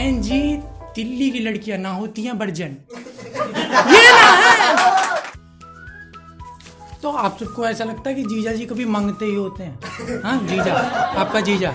बहन जी दिल्ली की लड़कियां ना होती हैं वर्जन, ये ना है। तो आप सबको ऐसा लगता है कि जीजा जी कभी मांगते ही होते हैं? हाँ जीजा, आपका जीजा,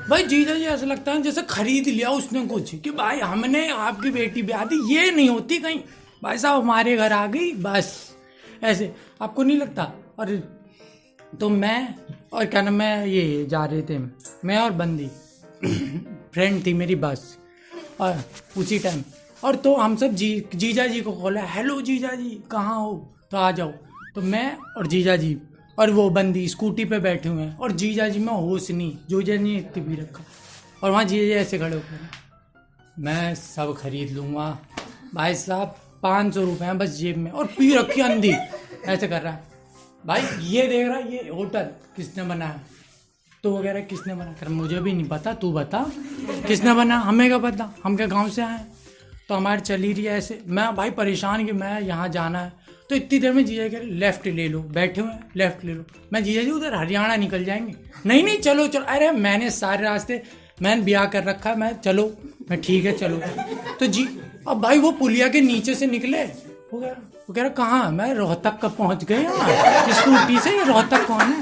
भाई जीजा जी ऐसा लगता है जैसे खरीद लिया उसने कुछ, कि भाई हमने आपकी बेटी ब्याह दी, ये नहीं होती कहीं भाई साहब हमारे घर आ गई बस, ऐसे आपको नहीं लगता? और तो मैं और क्या नाम, मैं ये जा रहे थे, मैं और बंदी फ्रेंड थी मेरी बस, और उसी टाइम, और तो हम सब जीजा जी को कॉल है, हेलो जीजा जी कहाँ हो, तो आ जाओ। तो मैं और जीजा जी और वो बंदी स्कूटी पे बैठे हुए हैं, और जीजा जी में होश नहीं, जीजा जी इतनी भी रखा, और वहाँ जीजा जी ऐसे खड़े होकर, मैं सब खरीद लूँगा भाई साहब, 500 रुपये हैं बस जेब में, और पी रखी अंधी, ऐसे कर रहा है भाई, ये देख रहा है ये होटल किसने बनाया, तो वगैरह किसने बना कर, मुझे भी नहीं पता, तू बता किसने बना, हमें क्या पता, हम क्या गांव से आए। तो हमारी चली रही है ऐसे, मैं भाई परेशान कि मैं यहाँ जाना है, तो इतनी देर में जीजा कह रहे लेफ्ट ले लो, बैठे हुए हैं लेफ्ट ले लो, मैं जीजा जी उधर हरियाणा निकल जाएंगे, नहीं नहीं चलो चलो, अरे मैंने सारे रास्ते, मैंने ब्याह कर रखा है, मैं चलो, मैं ठीक है चलो। तो जी अब भाई वो पुलिया के नीचे से निकले, वो कह रहा कहाँ, मैं रोहतक का पहुँच गए स्कूटी से, ये रोहतक कौन है।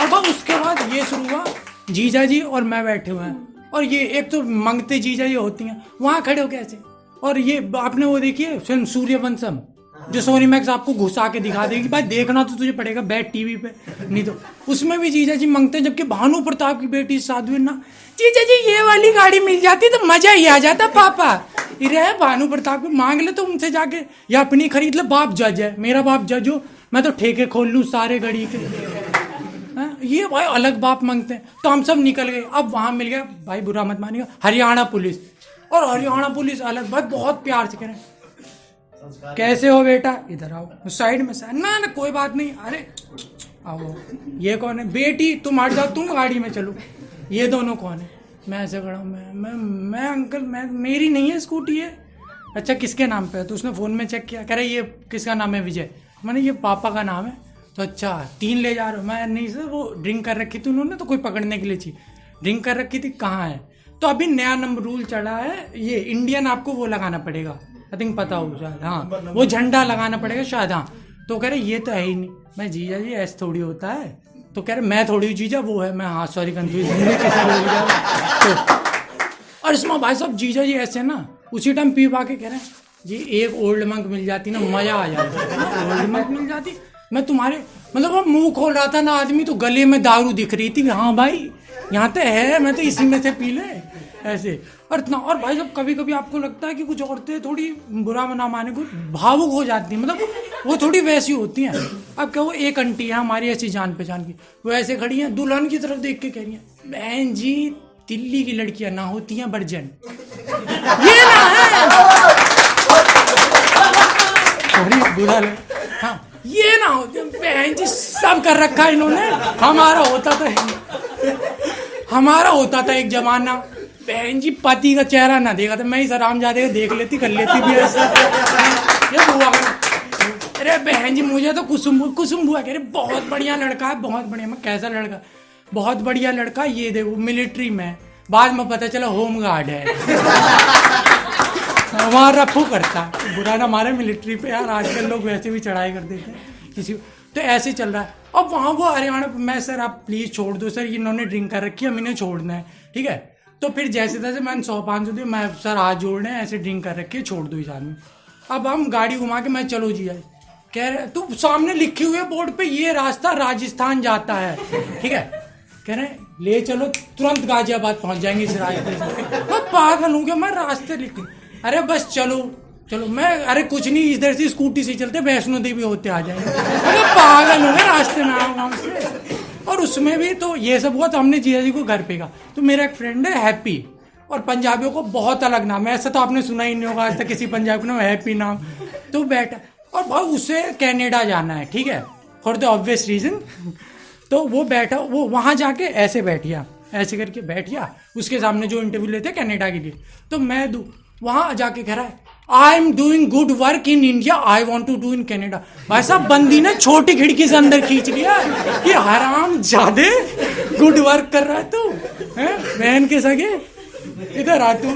और बस उसके बाद ये शुरू हुआ, जीजा जी और मैं बैठे हुए हैं, और ये एक तो मंगते जीजा जी होती हैं वहाँ खड़े हो कैसे, और ये आपने वो देखिए फिल्म सूर्यवंशम, जो सोनी मैक्स आपको घुसा के दिखा देगी, भाई देखना तो तुझे पड़ेगा बैठ टीवी पे, नहीं तो उसमें भी जीजा जी मांगते हैं, जबकि भानु प्रताप की बेटी साध्वी ना, जीजा जी ये वाली गाड़ी मिल जाती तो मजा ही आ जाता पापा, इरे भानु प्रताप की मांग ले तो उनसे जाके, या अपनी खरीद ले, बाप जज है, मेरा बाप जज हो, मैं तो ठेके खोल लूँ सारे गड़ी के, ये भाई अलग बाप मांगते हैं। तो हम सब निकल गए, अब वहां मिल गया भाई, बुरा मत मानिएगा, हरियाणा पुलिस, और हरियाणा पुलिस अलग भाई बहुत प्यार से कह रहे हैं, कैसे हो बेटा, इधर आओ, साइड में ना ना कोई बात नहीं, अरे आओ, ये कौन है, बेटी तुम हट जाओ, तुम गाड़ी में चलो, ये दोनों कौन है, मैं ऐसे खड़ा हूँ, मैं अंकल, मैं मेरी नहीं है स्कूटी है, अच्छा किसके नाम पे है, तो उसने फ़ोन में चेक किया, कह रहे ये किसका नाम है, विजय, मैंने ये पापा का नाम है, तो अच्छा 3 ले जा रहे हो, मैं नहीं सर वो ड्रिंक कर रखी थी उन्होंने, तो कोई पकड़ने के लिए चाहिए, ड्रिंक कर रखी थी, कहाँ है, तो अभी नया नंबर रूल चढ़ा है, ये इंडियन आपको वो लगाना पड़ेगा, आई थिंक पता हो शायद, हाँ वो झंडा लगाना पड़ेगा शायद, हाँ, तो कह रहे ये तो है ही नहीं, मैं जीजा जी ऐसे थोड़ी होता है, तो कह रहे मैं थोड़ी जीजा वो है, मैं हाँ सॉरी कंफ्यूज, तो और इसमें भाई साहब जीजा जी ऐसे ना उसी टाइम पी पा के कह रहे हैं जी एक ओल्ड मंक मिल जाती ना मजा आ जाता, ओल्ड मंक मिल जाती, मैं तुम्हारे मतलब वो मुंह खोल रहा था ना आदमी, तो गले में दारू दिख रही थी, हाँ भाई यहाँ तो है, मैं तो इसी में से पी ले ऐसे, और इतना, और भाई साहब कभी कभी आपको लगता है कि कुछ औरतें थोड़ी बुरा ना माने को भावुक हो जाती हैं, मतलब वो थोड़ी वैसी होती हैं, अब क्या वो एक आंटी है हमारी ऐसी जान पहचान की, वो ऐसे खड़ी हैं दुल्हन की तरफ देख के कह रही हैं बहन जी दिल्ली की लड़कियां ना होती हैं वर्जन, ये ना है, सॉरी बुरा लगा, हाँ ये ना होती है, बहन जी सब कर रखा है इन्होंने, हमारा होता था एक जमाना, बहन जी पति का चेहरा ना देखा था, मैं ही सराम जाते देख लेती कर लेती भी ऐसे, ये बुआ, अरे बहन जी मुझे तो कुसुम बुआ कह रहे बहुत बढ़िया लड़का है, बहुत बढ़िया, मैं कैसा लड़का, बहुत बढ़िया लड़का, ये देखो मिलिट्री में, बाद में पता चला होम गार्ड है, वहाँ रफू करता, बुरा ना मारे मिलिट्री पे यार, आजकल लोग वैसे भी चढ़ाई कर देते हैं किसी, तो ऐसे चल रहा है। अब वहाँ वो हरियाणा, मैं सर आप प्लीज़ छोड़ दो सर, इन्होंने ड्रिंक कर रखी है, हमें इन्हें छोड़ना है, ठीक है, तो फिर जैसे तैसे मैंने 100-500 दिए, मैं सर हाथ जोड़ने हैं, ऐसे ड्रिंक कर रखी है, छोड़ दो इस आदमी। अब हम गाड़ी घुमा के, मैं चलो जी आज, कह रहे तू सामने लिखे हुए बोर्ड पे ये रास्ता राजस्थान जाता है, ठीक है, कह रहे ले चलो तुरंत गाजियाबाद पहुंच जाएंगे इस रास्ते से, मैं पागल हूँ क्या, मैं रास्ते लिखे, अरे बस चलो चलो, मैं अरे कुछ नहीं इधर से स्कूटी से चलते वैष्णो देवी होते आ जाएंगे, अरे पागल हूँ रास्ते में आऊँ गाँव से। और उसमें भी तो ये सब हुआ, तो हमने जीजा जी को घर पे कहा, तो मेरा एक फ्रेंड है हैप्पी, और पंजाबियों को बहुत अलग नाम है, ऐसा तो आपने सुना ही नहीं होगा आज तक किसी पंजाबी नाम हैप्पी नाम, तो बैठा, और भाई उसे कनाडा जाना है, ठीक है, फॉर द ऑब्वियस रीजन, तो वो बैठा, वो वहाँ जाके ऐसे बैठिया, ऐसे करके बैठिया, उसके सामने जो इंटरव्यू लेते कनाडा के लिए, तो मैं वहाँ जाके कह रहा है I am doing good work in India, I want to do in Canada. भाई साहब बंदी ने छोटी खिड़की से अंदर खींच लिया कि हराम ज्यादा गुड वर्क कर रहा है तू, बहन के सगे इधर आ तू।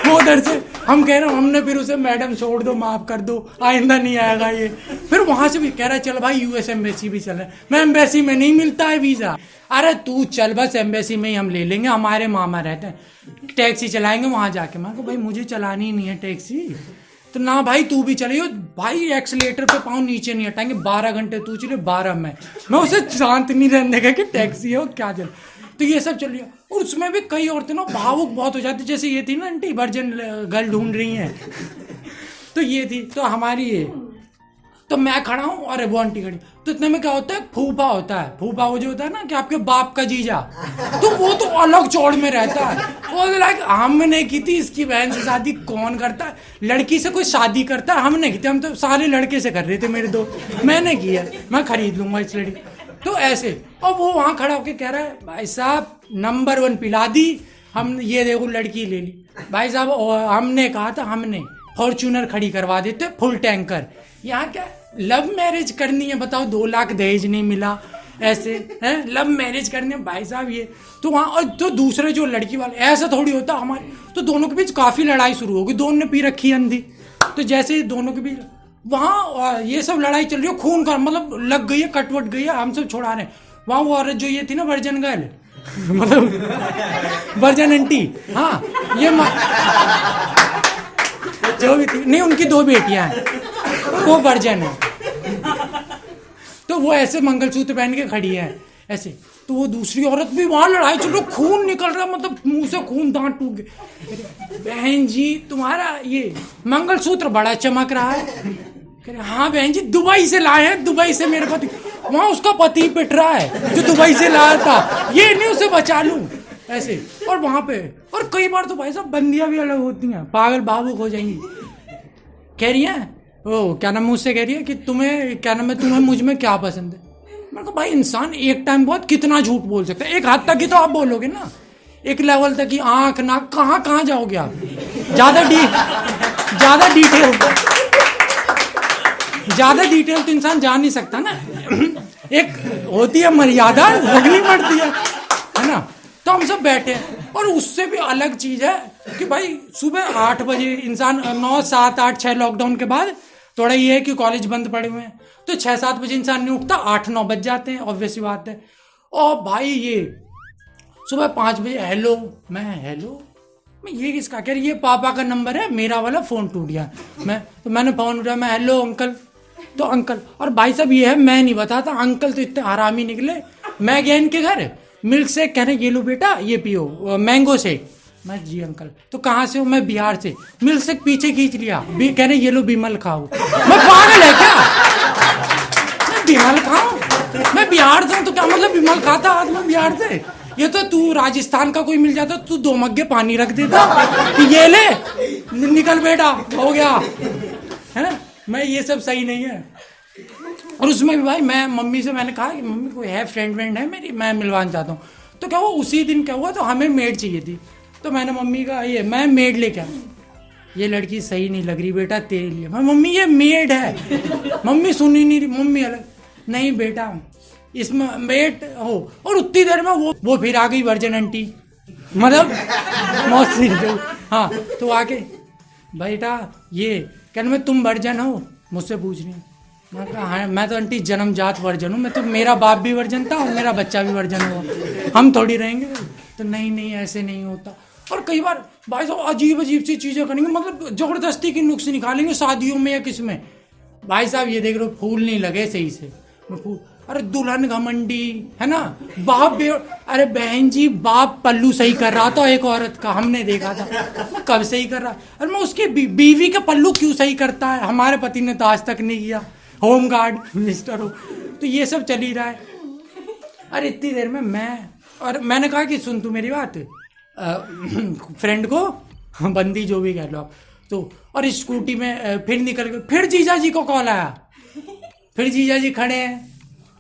वो उधर से हम कह रहे हैं, हमने फिर उसे मैडम छोड़ दो, माफ कर दो, आइंदा नहीं आएगा ये। फिर वहां से भी कह रहा है चल भाई यूएस एम्बेसी भी चले। मैं एम्बेसी में नहीं मिलता है वीजा। अरे तू चल बस एम्बेसी में ही हम ले लेंगे, हमारे मामा रहते हैं, टैक्सी चलाएंगे वहां जाके। मैं भाई मुझे चलानी ही नहीं है टैक्सी। तो ना भाई तू भी चलिए भाई, एक्सीलेटर पे पाँव नीचे नहीं हटाएंगे, 12 घंटे तू चले 12 मैं उसे शांत नहीं रहने का कि टैक्सी है वो क्या चल। तो ये सब चल रही है। और उसमें भी कई औरतें ना भावुक बहुत हो जाती, जैसे ये थी ना आंटी वर्जन गर्ल ढूंढ रही हैं। तो ये थी, तो हमारी ये, तो मैं खड़ा हूँ और वो आंटी खड़ी। तो इतने में क्या होता है, फूफा होता है। फूफा वो जो होता है ना कि आपके बाप का जीजा, तो वो तो अलग चौड़ में रहता है। वो लाइक हमने की थी, इसकी बहन से शादी कौन करता है, लड़की से कोई शादी करता है, हमने की थी, हम तो सारे लड़के से कर रहे थे मेरे दोस्त। मैंने किया, मैं खरीद लूंगा इस लड़की। तो ऐसे, और वो वहां खड़ा होके कह रहा है भाई साहब नंबर 1 पिला दी, हम ये देखो लड़की ले ली। भाई साहब हमने कहा था, हमने फॉर्च्यूनर खड़ी करवा देते फुल टैंकर। यहाँ क्या लव मैरिज करनी है बताओ, 2 लाख दहेज नहीं मिला, ऐसे है लव मैरिज करनी है भाई साहब ये। तो वहाँ, और तो दूसरे जो लड़की वाले, ऐसा थोड़ी होता हमारे, तो दोनों के बीच काफी लड़ाई शुरू हो गई। दोनों ने पी रखी अंधी, तो जैसे दोनों के बीच वहाँ ये सब लड़ाई चल रही है, खून का मतलब लग गई है, कटवट गई है, हम सब छोड़ा रहे। वहाँ वो औरत जो ये थी ना वर्जन गर्ल, मतलब वर्जन आंटी, हाँ ये जो भी थी, नहीं उनकी 2 बेटियां हैं, वो वर्जन है। तो वो ऐसे मंगलसूत्र पहन के खड़ी है ऐसे। तो वो दूसरी औरत भी वहां लड़ाई चल रही, खून निकल रहा, मतलब मुंह से खून, दांत टूट गए। बहन जी तुम्हारा ये मंगलसूत्र बड़ा चमक रहा है। हाँ बहन जी दुबई से लाए हैं, दुबई से मेरे पति, वहां उसका पति पिट रहा है जो दुबई से लाया था, ये नहीं उसे बचा लूं ऐसे। और वहां पे, और कई बार तो भाई साहब बंदियां भी अलग होती हैं, पागल भावुक हो जाएंगी। कह रही है ओ क्या नाम, मुझसे कह रही है कि तुम्हें क्या नाम है, तुम्हें मुझ में क्या पसंद है। मैं कहा भाई इंसान एक टाइम बहुत कितना झूठ बोल सकता है, एक हद तक ही तो आप बोलोगे ना, एक लेवल तक ही आंख नाक, कहाँ जाओगे आप, ज्यादा डिटेल तो इंसान जा नहीं सकता ना। एक होती है मर्यादा, रखनी पड़ती है ना। तो हम सब बैठे, और उससे भी अलग चीज है कि भाई सुबह 8 बजे इंसान, 9, 7, 8, 6 लॉकडाउन के बाद थोड़ा ये है कि कॉलेज बंद पड़े हुए हैं, तो 6-7 बजे इंसान नहीं उठता, 8-9 बज जाते हैं, ऑब्वियस सी बात है। और भाई ये सुबह 5 बजे हेलो, मैं ये किसका, कह रही ये पापा का नंबर है, मेरा वाला फोन टूट गया। मैंने फोन उठाया, मैं हेलो अंकल, तो अंकल, और भाई साहब ये है मैं नहीं बताता, अंकल तो इतने हरामी निकले। मैं गया इनके घर, मिल्क शेक कह रहे ये लो बेटा ये पियो, मैंगो शेक। मैं जी अंकल, तो कहाँ से हो, मैं बिहार से। मिल्क शेक पीछे खींच लिया, कह रहे ये लो बिमल खाओ। मैं पागल है क्या, मैं बिमल खाऊं, मैं बिहार से हूं तो क्या मतलब बिमल खाता आज मैं बिहार से। ये तो तू राजस्थान का कोई मिल जाता, तू 2 मग्गे पानी रख देता कि ये ले निकल बेटा हो गया है। मैं ये सब सही नहीं है। और उसमें भी भाई मैं मम्मी से मैंने कहा कि मम्मी कोई है फ्रेंड है मेरी, मैं मिलवाना चाहता हूँ। तो क्या हुआ उसी दिन क्या हुआ, तो हमें मेड चाहिए थी। तो मैंने मम्मी का ये मैं मेड लेके आया, ये लड़की सही नहीं लग रही बेटा तेरे लिए। मैं मम्मी ये मेड है, मम्मी सुनी नहीं रही, मम्मी अलग, नहीं बेटा इसमें मेड हो। और उतनी देर में वो फिर आ गई वर्जन आंटी, मतलब मौसी जो, हाँ तो आके बेटा ये कहने में तुम वर्जन हो, मुझसे पूछ रही हूँ। मैं कहा हाँ, मैं तो आंटी जन्मजात वर्जन हूँ, मैं तो, मेरा बाप भी वर्जन था और मेरा बच्चा भी वर्जन हुआ, हम थोड़ी रहेंगे। तो नहीं ऐसे नहीं होता। और कई बार भाई साहब अजीब सी चीजें करेंगे, मतलब जबरदस्ती की नुक्स निकालेंगे शादियों में या किस में। भाई साहब ये देख रहे हो फूल नहीं लगे सही से, फूल, अरे दुल्हन घमंडी है ना, बाप अरे बहन जी बाप पल्लू सही कर रहा था एक औरत का, हमने देखा था कब सही कर रहा। अरे मैं उसकी बीवी का पल्लू क्यों सही करता है, हमारे पति ने तो आज तक नहीं किया, होम गार्ड मिस्टर हो। तो ये सब चल ही रहा है। अरे इतनी देर में मैंने कहा कि सुन तू मेरी बात, फ्रेंड को बंदी जो भी कह लो आप, तो और स्कूटी में फिर निकल गए, फिर जीजा जी को कॉल आया, फिर जीजा जी खड़े हैं।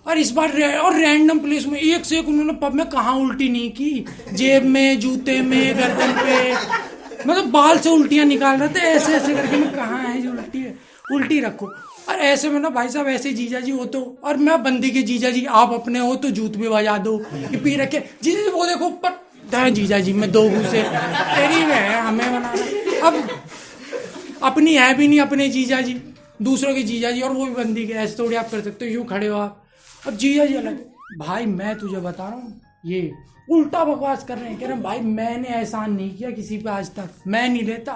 और इस बार और रैंडम प्लेस में एक से एक उन्होंने पब में कहाँ उल्टी नहीं की, जेब में, जूते में, गर्दन पे, मतलब बाल से उल्टियां निकाल रहे थे ऐसे करके। मैं कहाँ है जो उल्टी है, उल्टी रखो। और ऐसे में ना भाई साहब ऐसे जीजा जी हो तो, और मैं बंदी के जीजा जी आप अपने हो तो जूत भी बजा दो कि पी रखे। जीजा जी वो देखो ऊपर दे जीजा जी मैं 2 घूसे तेरी है हमें बना रहा। अब अपनी है भी नहीं अपने जीजा जी, दूसरों के जीजा जी, और वो भी बंदी के, ऐसे थोड़ी आप कर सकते हो, यूं खड़े हो आप। अब जीजा जी अलग। भाई मैं तुझे बता रहा हूँ, ये उल्टा बकवास कर रहे हैं, कह रहे हैं भाई मैंने एहसान नहीं किया किसी पे आज तक, मैं नहीं लेता,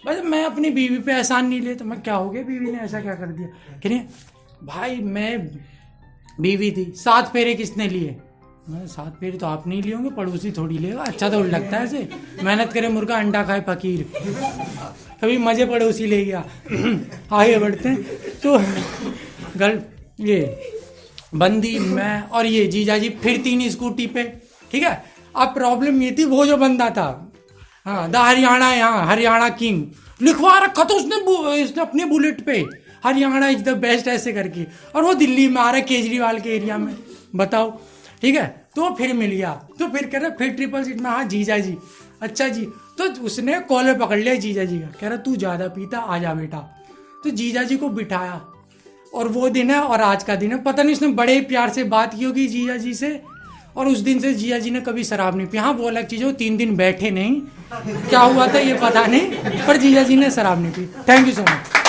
बस मैं अपनी बीवी पे एहसान नहीं लेता। मैं क्या हो गया, बीवी ने ऐसा क्या कर दिया? कह रहे भाई मैं बीवी थी, 7 फेरे किसने लिए? मैं 7 फेरे तो आप नहीं लिए होंगे, पड़ोसी थोड़ी लेगा, अच्छा तो लगता है ऐसे, मेहनत करे मुर्गा अंडा खाए फकीर, कभी मजे पड़ोसी ले गया। आगे बढ़ते हैं तो ये बंदी मैं और ये जीजा जी फिर 3 स्कूटी पे, ठीक है। अब प्रॉब्लम ये थी, वो जो बंदा था, हाँ द हरियाणा, यहाँ हरियाणा किंग लिखवा रखा था उसने अपने बुलेट पे, हरियाणा इज द बेस्ट ऐसे करके, और वो दिल्ली में आ रहा है केजरीवाल के एरिया में, बताओ, ठीक है। तो फिर मिल गया, तो फिर कह रहा फिर 3 सीट में, हाँ जीजा जी, अच्छा जी। तो उसने कॉलर पकड़ लिया जीजा जी का, कह रहा तू ज्यादा पीता, आ जा बेटा। तो जीजा जी को बिठाया, और वो दिन है और आज का दिन है, पता नहीं उसने बड़े प्यार से बात की होगी जीजा जी से, और उस दिन से जीजा जी ने कभी शराब नहीं पी। हाँ वो अलग चीज है, वो 3 दिन बैठे नहीं, क्या हुआ था ये पता नहीं, पर जीजा जी ने शराब नहीं P. Thank you so much.